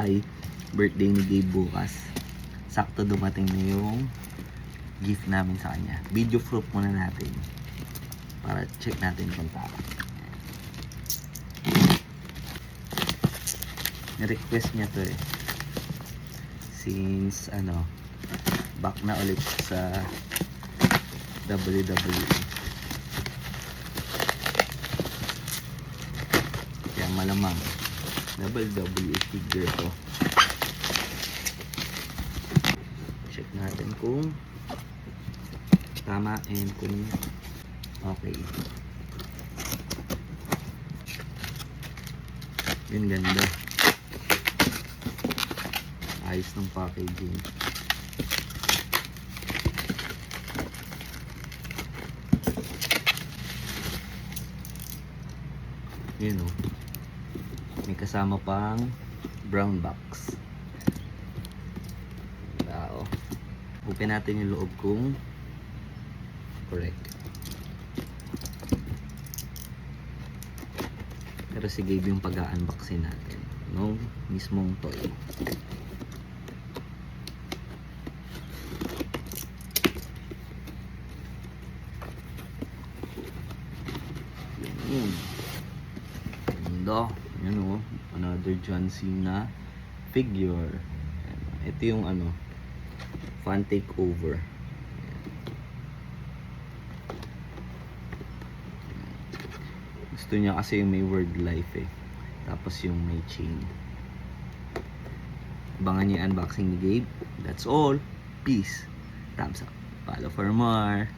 Ay, birthday ni Gabe bukas. Sakto dumating na yung gift namin sa kanya. Video proof muna natin para check natin kung tama. Ni-request niya to eh. Since back na ulit sa WWE. Kaya malamang WWE figure to. Check natin kung tama and kung okay. Yun, ganda. Ayos ng packaging. Yun o. May kasama pang brown box. Wow. Open natin yung loob kung correct. Pero si Gabe yung pag-unboxing natin. No? Mismong toy. Yun. Ganda. Yan o. Another John Cena figure. Ito yung fan takeover. Gusto niya kasi yung may word life eh. Tapos yung may chain. Abangan niyo yung unboxing ni Gabe. That's all. Peace. Thumbs up. Follow for more.